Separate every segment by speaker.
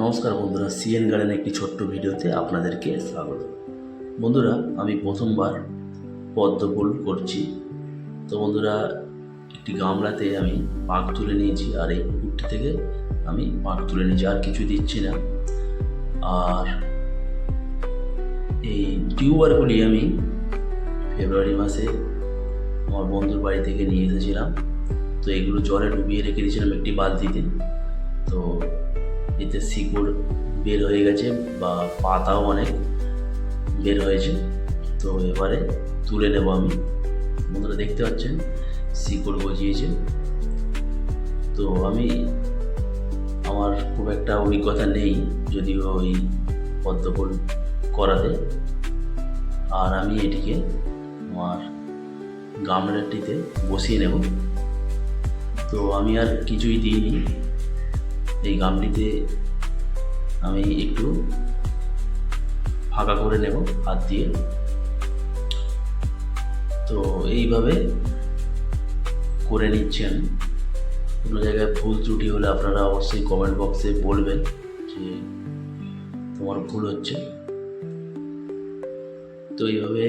Speaker 1: নমস্কার বন্ধুরা, CN garden একটি ছোট্ট ভিডিওতে আপনাদেরকে স্বাগত। বন্ধুরা, আমি প্রথমবার পদ্ম ফুল করছি। তো বন্ধুরা, একটি গামলাতে আমি পাক তুলে নিয়েছি, আর এই পুকুরটি থেকে আমি পাক তুলে নিয়েছি, আর কিছু দিচ্ছি না। আর এই টিউবারগুলি আমি ফেব্রুয়ারি মাসে আমার বন্ধুর বাড়ি থেকে নিয়ে এসেছিলাম। তো এগুলো জলে ডুবিয়ে রেখে দিয়েছিলাম একটি বালতিতে। তো এতে শিকড় বের হয়ে গেছে বা পাতাও অনেক বের হয়েছে। তো এবারে তুলে নেব আমি। বন্ধুরা দেখতে পাচ্ছেন শিকড় গজিয়েছে। তো আমার খুব একটা অভিজ্ঞতা নেই যদিও ওই পদ্মফুল করাতে। আর আমি এটিকে আমার গামলাটিতে বসিয়ে নেব। তো আমি আর কিছুই দিইনি, এই গামলিতে আমি একটু ফাঁকা করে নেব হাত দিয়ে। তো এইভাবে করে নিচ্ছি আমি। কোনো জায়গায় ভুল ত্রুটি হলে আপনারা অবশ্যই কমেন্ট বক্সে বলবেন যে তোমার ভুল হচ্ছে। তো এইভাবে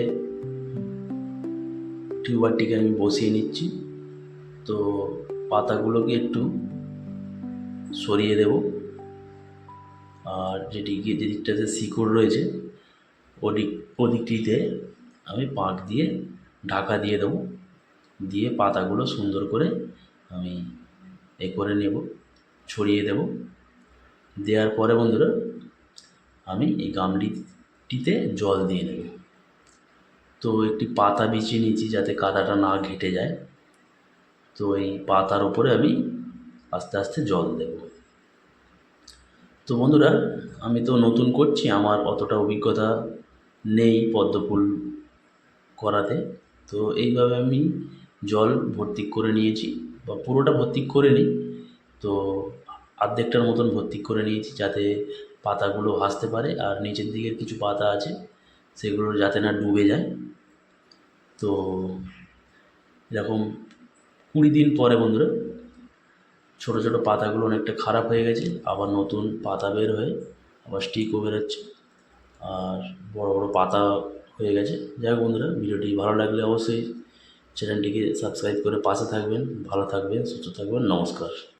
Speaker 1: টিউবারটিকে আমি বসিয়ে নিচ্ছি। তো পাতাগুলোকে একটু সরিয়ে দেব, আর যেদিকটাতে শিকড় রয়েছে ওদিকটিতে আমি পাক দিয়ে ঢাকা দিয়ে দেবো, দিয়ে পাতাগুলো সুন্দর করে আমি করে নেব, ছড়িয়ে দেব। দেওয়ার পরে বন্ধুরা আমি এই গামলিটিতে জল দিয়ে নেব। তো একটি পাতা বিছিয়ে নিয়েছি যাতে কাদাটা না ঘেঁটে যায়। তো এই পাতার উপরে আমি আস্তে আস্তে জল দেব। তো বন্ধুরা, আমি তো নতুন করছি, আমার অতটা অভিজ্ঞতা নেই পদ্মফুল করাতে। তো এইভাবে আমি জল ভর্তি করে নিয়েছি, বা পুরোটা ভর্তি করে নিই। তো অর্ধেকটার মতন ভর্তি করে নিয়েছি যাতে পাতাগুলো ভাসতে পারে, আর নিচের দিকের কিছু পাতা আছে সেগুলো যাতে না ডুবে যায়। তো এরকম 20 দিন পরে বন্ধুরা ছোটো ছোটো পাতাগুলো অনেকটা খারাপ হয়ে গেছে, আবার নতুন পাতা বের হয়ে আবার স্টিকও বেরোচ্ছে, আর বড় বড় পাতা হয়ে গেছে। যাই হোক বন্ধুরা, ভিডিওটি ভালো লাগলে অবশ্যই চ্যানেলটিকে সাবস্ক্রাইব করে পাশে থাকবেন। ভালো থাকবেন, সুস্থ থাকবেন, নমস্কার।